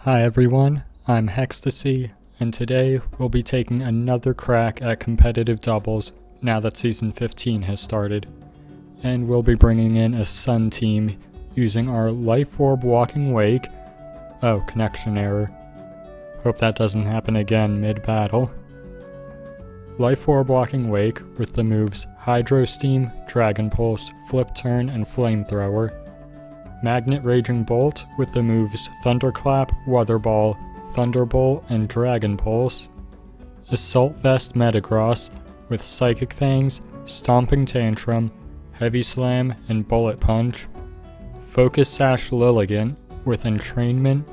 Hi everyone, I'm Hextasy, and today we'll be taking another crack at competitive doubles now that Season 15 has started. And we'll be bringing in a Sun team using our Life Orb Walking Wake. Oh, connection error. Hope that doesn't happen again mid-battle. Life Orb Walking Wake with the moves Hydro Steam, Dragon Pulse, Flip Turn, and Flamethrower. Magnet Raging Bolt with the moves Thunderclap, Weather Ball, Thunderbolt, and Dragon Pulse. Assault Vest Metagross with Psychic Fangs, Stomping Tantrum, Heavy Slam, and Bullet Punch. Focus Sash Lilligant with Entrainment,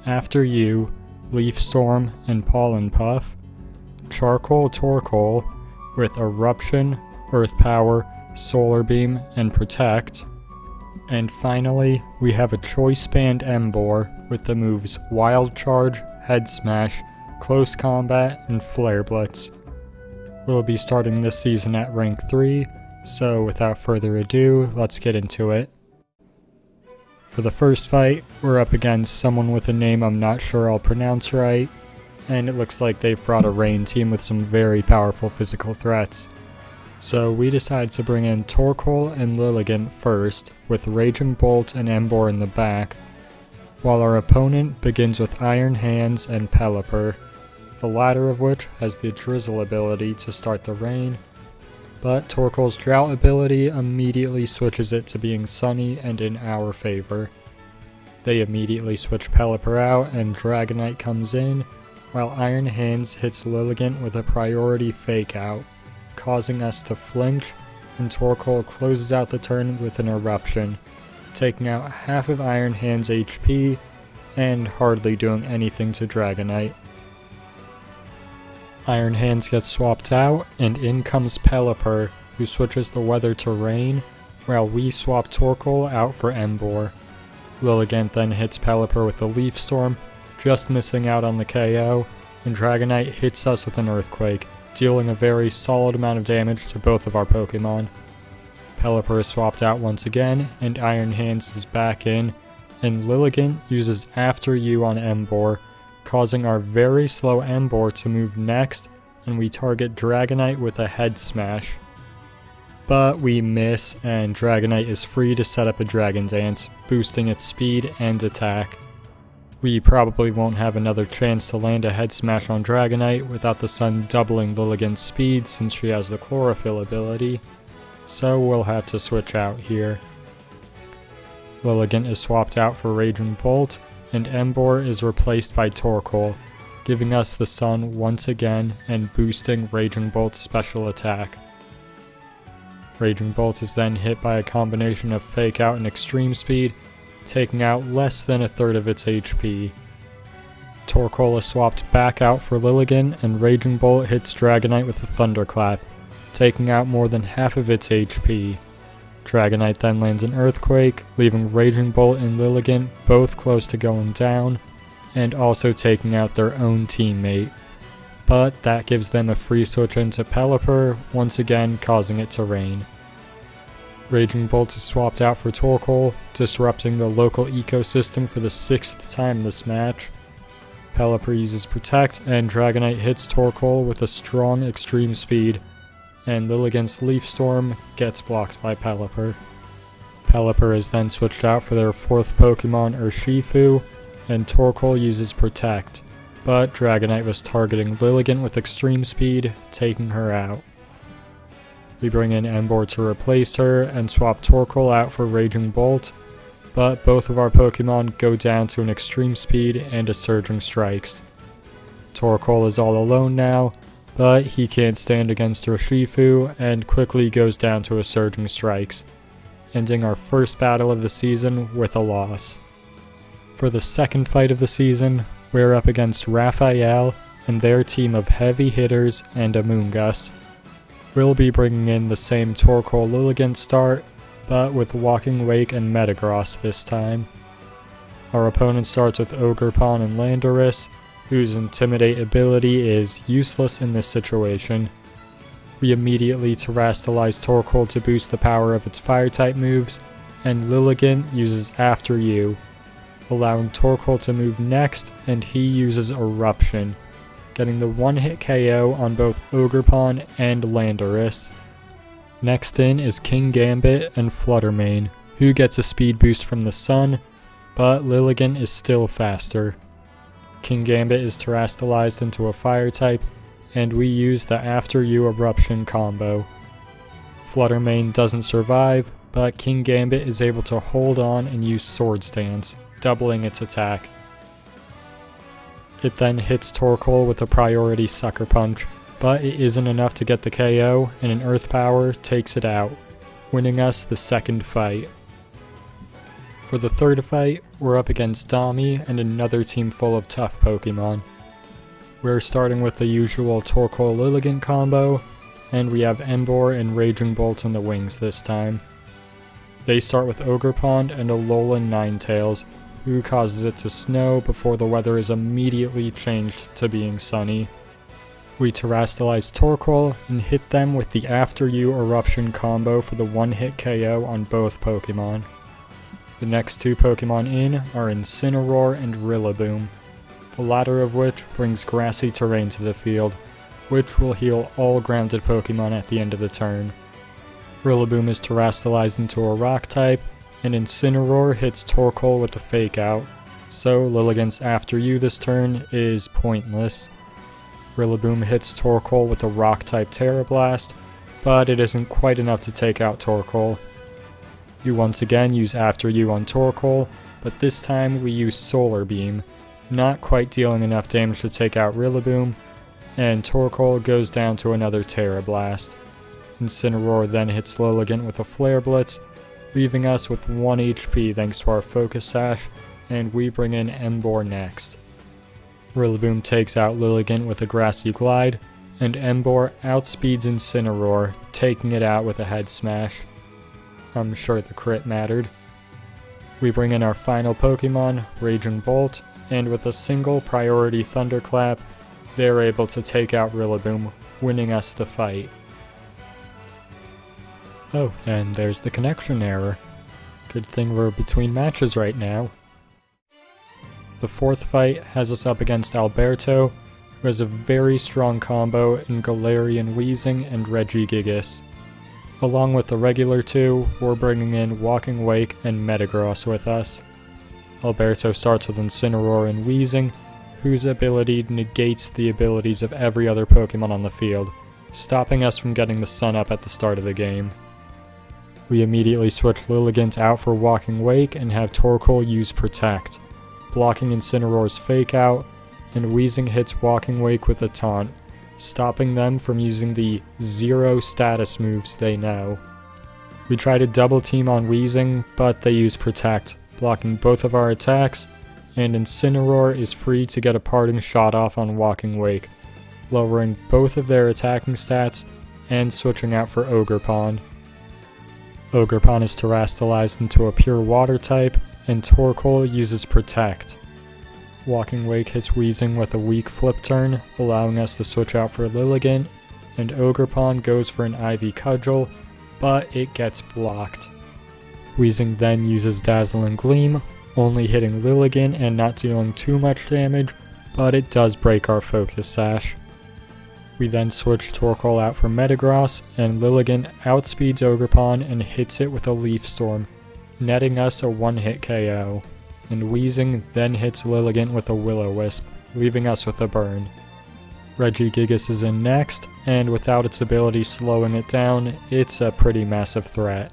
After You, Leaf Storm, and Pollen Puff. Charcoal Torkoal with Eruption, Earth Power, Solar Beam, and Protect. And finally, we have a Choice Band Emboar with the moves Wild Charge, Head Smash, Close Combat, and Flare Blitz. We'll be starting this season at rank 3, so without further ado, let's get into it. For the first fight, we're up against someone with a name I'm not sure I'll pronounce right, and it looks like they've brought a rain team with some very powerful physical threats. So we decide to bring in Torkoal and Lilligant first, with Raging Bolt and Emboar in the back, while our opponent begins with Iron Hands and Pelipper, the latter of which has the Drizzle ability to start the rain, but Torkoal's Drought ability immediately switches it to being sunny and in our favor. They immediately switch Pelipper out and Dragonite comes in, while Iron Hands hits Lilligant with a priority Fake Out, causing us to flinch, and Torkoal closes out the turn with an Eruption, taking out half of Iron Hand's HP, and hardly doing anything to Dragonite. Iron Hands gets swapped out, and in comes Pelipper, who switches the weather to rain, while we swap Torkoal out for Emboar. Lilligant then hits Pelipper with a Leaf Storm, just missing out on the KO, and Dragonite hits us with an Earthquake, dealing a very solid amount of damage to both of our Pokémon. Pelipper is swapped out once again, and Iron Hands is back in, and Lilligant uses After You on Emboar, causing our very slow Emboar to move next, and we target Dragonite with a Head Smash. But we miss, and Dragonite is free to set up a Dragon Dance, boosting its speed and attack. We probably won't have another chance to land a Head Smash on Dragonite without the Sun doubling Lilligant's speed since she has the Chlorophyll ability, so we'll have to switch out here. Lilligant is swapped out for Raging Bolt, and Emboar is replaced by Torkoal, giving us the Sun once again and boosting Raging Bolt's special attack. Raging Bolt is then hit by a combination of Fake Out and Extreme Speed, taking out less than a third of its HP. Torkoal is swapped back out for Lilligant, and Raging Bolt hits Dragonite with a Thunderclap, taking out more than half of its HP. Dragonite then lands an Earthquake, leaving Raging Bolt and Lilligant both close to going down, and also taking out their own teammate. But that gives them a free switch into Pelipper, once again causing it to rain. Raging Bolt is swapped out for Torkoal, disrupting the local ecosystem for the 6th time this match. Pelipper uses Protect, and Dragonite hits Torkoal with a strong Extreme Speed, and Lilligant's Leaf Storm gets blocked by Pelipper. Pelipper is then switched out for their 4th Pokemon, Urshifu, and Torkoal uses Protect, but Dragonite was targeting Lilligant with Extreme Speed, taking her out. We bring in Emboar to replace her and swap Torkoal out for Raging Bolt, but both of our Pokemon go down to an Extreme Speed and a Surging Strikes. Torkoal is all alone now, but he can't stand against Urshifu and quickly goes down to a Surging Strikes, ending our first battle of the season with a loss. For the second fight of the season, we're up against Raphael and their team of heavy hitters and Amoonguss. We'll be bringing in the same Torkoal Lilligant start, but with Walking Wake and Metagross this time. Our opponent starts with Ogerpon and Landorus, whose Intimidate ability is useless in this situation. We immediately Terrastalize Torkoal to boost the power of its Fire-type moves, and Lilligant uses After You. allowing Torkoal to move next, and he uses Eruption, getting the one-hit KO on both Ogerpon and Landorus. Next in is King Gambit and Fluttermane, who gets a speed boost from the sun, but Lilligant is still faster. King Gambit is terastallized into a fire type, and we use the After You Eruption combo. Fluttermane doesn't survive, but King Gambit is able to hold on and use Swords Dance, doubling its attack. It then hits Torkoal with a priority Sucker Punch, but it isn't enough to get the KO, and an Earth Power takes it out, winning us the second fight. For the third fight, we're up against Dami and another team full of tough Pokemon. We're starting with the usual Torkoal Lilligant combo, and we have Emboar and Raging Bolt in the wings this time. They start with Ogerpon and Alolan Ninetales, who causes it to snow before the weather is immediately changed to being sunny. We terastallize Torkoal and hit them with the After You Eruption combo for the one-hit KO on both Pokemon. The next two Pokemon in are Incineroar and Rillaboom, the latter of which brings grassy terrain to the field, which will heal all grounded Pokemon at the end of the turn. Rillaboom is terastallized into a rock type, and Incineroar hits Torkoal with the Fake Out, so Lilligant's After You this turn is pointless. Rillaboom hits Torkoal with a rock type Terra Blast, but it isn't quite enough to take out Torkoal. You once again use After You on Torkoal, but this time we use Solar Beam, not quite dealing enough damage to take out Rillaboom, and Torkoal goes down to another Terra Blast. Incineroar then hits Lilligant with a Flare Blitz, leaving us with 1 HP thanks to our Focus Sash, and we bring in Emboar next. Rillaboom takes out Lilligant with a Grassy Glide, and Emboar outspeeds Incineroar, taking it out with a Head Smash. I'm sure the crit mattered. We bring in our final Pokemon, Raging Bolt, and with a single priority Thunderclap, they're able to take out Rillaboom, winning us the fight. Oh, and there's the connection error. Good thing we're between matches right now. The fourth fight has us up against Alberto, who has a very strong combo in Galarian Weezing and Regigigas. Along with the regular two, we're bringing in Walking Wake and Metagross with us. Alberto starts with Incineroar and Weezing, whose ability negates the abilities of every other Pokemon on the field, stopping us from getting the sun up at the start of the game. We immediately switch Lilligant out for Walking Wake and have Torkoal use Protect, blocking Incineroar's Fake Out, and Weezing hits Walking Wake with a Taunt, stopping them from using the 0 status moves they know. We try to double team on Weezing, but they use Protect, blocking both of our attacks, and Incineroar is free to get a parting shot off on Walking Wake, lowering both of their attacking stats and switching out for Ogerpon. Ogerpon is terastallized into a pure water type, and Torkoal uses Protect. Walking Wake hits Weezing with a weak flip turn, allowing us to switch out for Lilligant, and Ogerpon goes for an Ivy Cudgel, but it gets blocked. Weezing then uses Dazzling Gleam, only hitting Lilligant and not dealing too much damage, but it does break our Focus Sash. We then switch Torkoal out for Metagross, and Lilligant outspeeds Ogerpon and hits it with a Leaf Storm, netting us a one-hit KO, and Weezing then hits Lilligant with a Will-O-Wisp, leaving us with a burn. Regigigas is in next, and without its ability slowing it down, it's a pretty massive threat.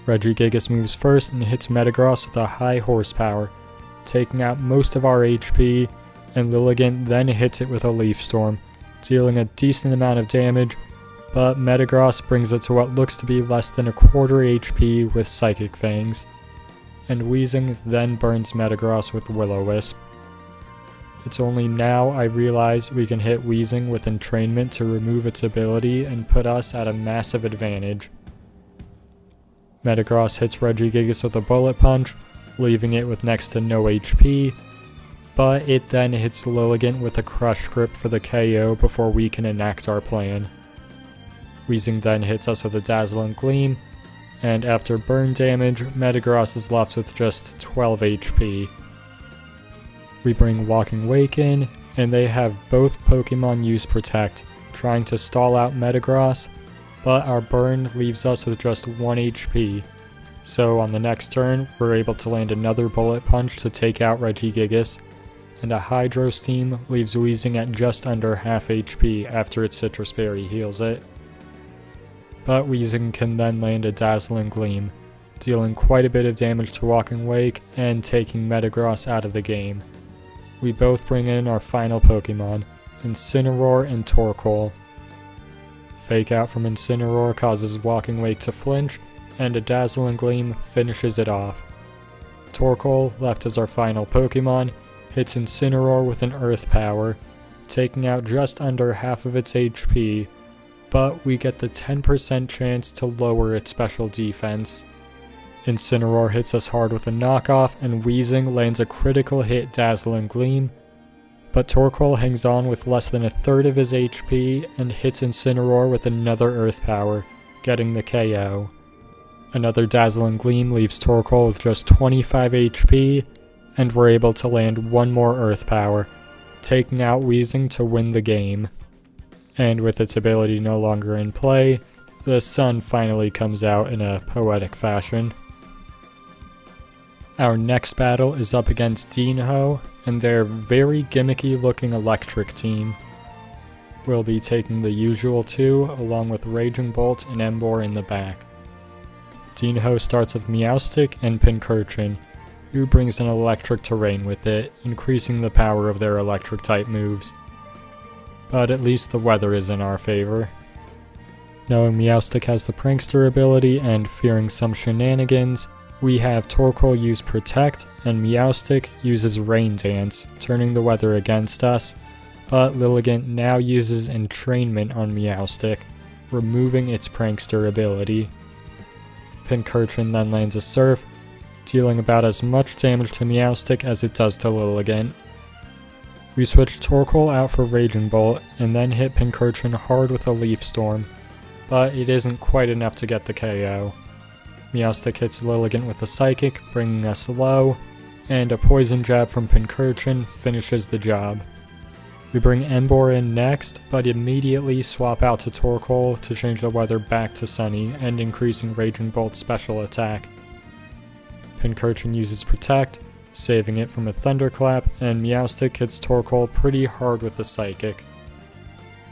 Regigigas moves first and hits Metagross with a high horsepower, taking out most of our HP, and Lilligant then hits it with a Leaf Storm, dealing a decent amount of damage, but Metagross brings it to what looks to be less than a quarter HP with Psychic Fangs, and Weezing then burns Metagross with Will-O-Wisp. It's only now I realize we can hit Weezing with Entrainment to remove its ability and put us at a massive advantage. Metagross hits Regigigas with a Bullet Punch, leaving it with next to no HP, but it then hits Lilligant with a Crush Grip for the KO before we can enact our plan. Weezing then hits us with a Dazzling Gleam, and after burn damage, Metagross is left with just 12 HP. We bring Walking Wake in, and they have both Pokemon use Protect, trying to stall out Metagross, but our burn leaves us with just 1 HP. So on the next turn, we're able to land another Bullet Punch to take out Regigigas, and a Hydro Steam leaves Weezing at just under half HP after its Citrus Berry heals it. But Weezing can then land a Dazzling Gleam, dealing quite a bit of damage to Walking Wake and taking Metagross out of the game. We both bring in our final Pokemon, Incineroar and Torkoal. Fake Out from Incineroar causes Walking Wake to flinch, and a Dazzling Gleam finishes it off. Torkoal, left as our final Pokemon, hits Incineroar with an Earth Power, taking out just under half of its HP, but we get the 10% chance to lower its special defense. Incineroar hits us hard with a knockoff, and Weezing lands a critical hit Dazzling Gleam, but Torkoal hangs on with less than a third of his HP and hits Incineroar with another Earth Power, getting the KO. Another Dazzling Gleam leaves Torkoal with just 25 HP, and we're able to land one more Earth Power, taking out Weezing to win the game. And with its ability no longer in play, the sun finally comes out in a poetic fashion. Our next battle is up against Dinho and their very gimmicky looking electric team. We'll be taking the usual two along with Raging Bolt and Emboar in the back. Dinho starts with Meowstic and Pincurchin, who brings an electric terrain with it, increasing the power of their electric type moves. But at least the weather is in our favor. Knowing Meowstic has the Prankster ability and fearing some shenanigans, we have Torkoal use Protect and Meowstic uses Rain Dance, turning the weather against us, but Lilligant now uses Entrainment on Meowstic, removing its Prankster ability. Pincurchin then lands a Surf, dealing about as much damage to Meowstic as it does to Lilligant. We switch Torkoal out for Raging Bolt, and then hit Pincurchin hard with a Leaf Storm, but it isn't quite enough to get the KO. Meowstic hits Lilligant with a Psychic, bringing us low, and a Poison Jab from Pincurchin finishes the job. We bring Emboar in next, but immediately swap out to Torkoal to change the weather back to sunny and increasing Raging Bolt's special attack. Pincurchin uses Protect, saving it from a Thunderclap, and Meowstic hits Torkoal pretty hard with a Psychic.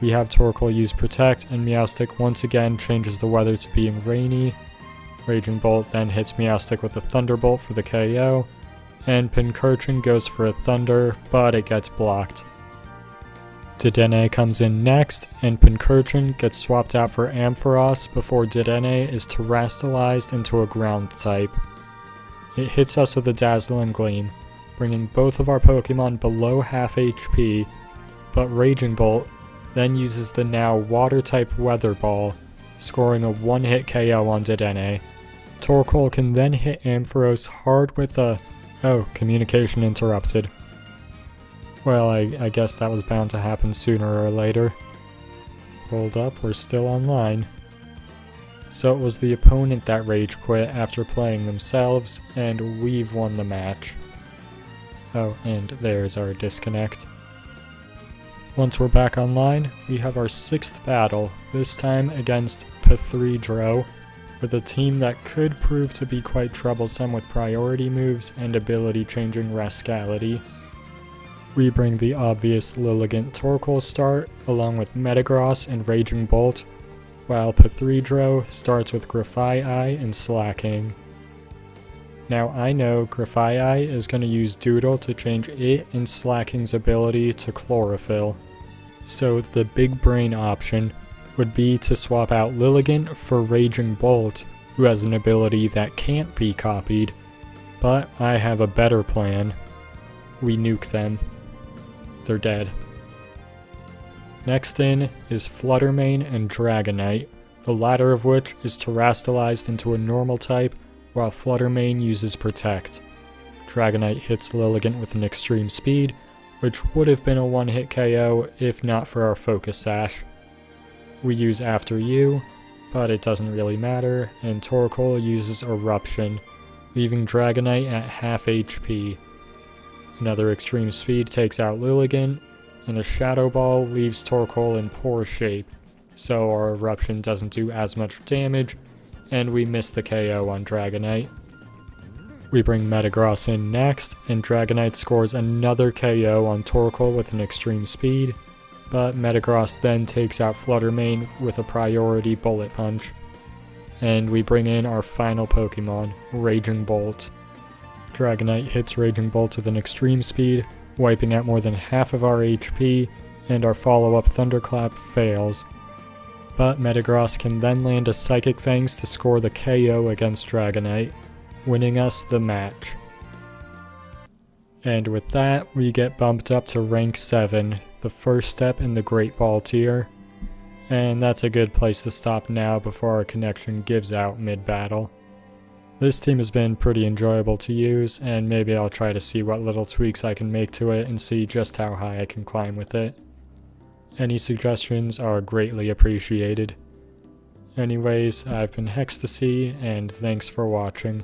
We have Torkoal use Protect, and Meowstic once again changes the weather to being rainy. Raging Bolt then hits Meowstic with a Thunderbolt for the KO, and Pincurchin goes for a Thunder, but it gets blocked. Dedenne comes in next, and Pincurchin gets swapped out for Ampharos before Dedenne is terastallized into a ground type. It hits us with a Dazzling Gleam, bringing both of our Pokemon below half HP, but Raging Bolt then uses the now Water-type Weather Ball, scoring a one-hit KO on Dedenne. Torkoal can then hit Ampharos hard with a... oh, communication interrupted. Well, I guess that was bound to happen sooner or later. Hold up, we're still online. So it was the opponent that rage quit after playing themselves, and we've won the match. Oh, and there's our disconnect. Once we're back online, we have our 6th battle, this time against P3Dro, with a team that could prove to be quite troublesome with priority moves and ability-changing Rascality. We bring the obvious Lilligant Torkoal start, along with Metagross and Raging Bolt, while P3Dro starts with Grafaiai and Slacking. Now I know Grafaiai is going to use Doodle to change it and Slacking's ability to Chlorophyll, so the big brain option would be to swap out Lilligant for Raging Bolt, who has an ability that can't be copied, but I have a better plan. We nuke them. They're dead. Next in is Fluttermane and Dragonite, the latter of which is terastallized into a normal type, while Fluttermane uses Protect. Dragonite hits Lilligant with an extreme speed, which would have been a one-hit KO if not for our Focus Sash. We use After You, but it doesn't really matter, and Torkoal uses Eruption, leaving Dragonite at half HP. Another Extreme Speed takes out Lilligant, and a Shadow Ball leaves Torkoal in poor shape, so our Eruption doesn't do as much damage, and we miss the KO on Dragonite. We bring Metagross in next, and Dragonite scores another KO on Torkoal with an Extreme Speed, but Metagross then takes out Fluttermane with a priority Bullet Punch. And we bring in our final Pokemon, Raging Bolt. Dragonite hits Raging Bolt with an Extreme Speed, wiping out more than half of our HP, and our follow-up Thunderclap fails. But Metagross can then land a Psychic Fangs to score the KO against Dragonite, winning us the match. And with that, we get bumped up to rank 7, the first step in the Great Ball tier. And that's a good place to stop now before our connection gives out mid-battle. This team has been pretty enjoyable to use, and maybe I'll try to see what little tweaks I can make to it and see just how high I can climb with it. Any suggestions are greatly appreciated. Anyways, I've been Hextasy, and thanks for watching.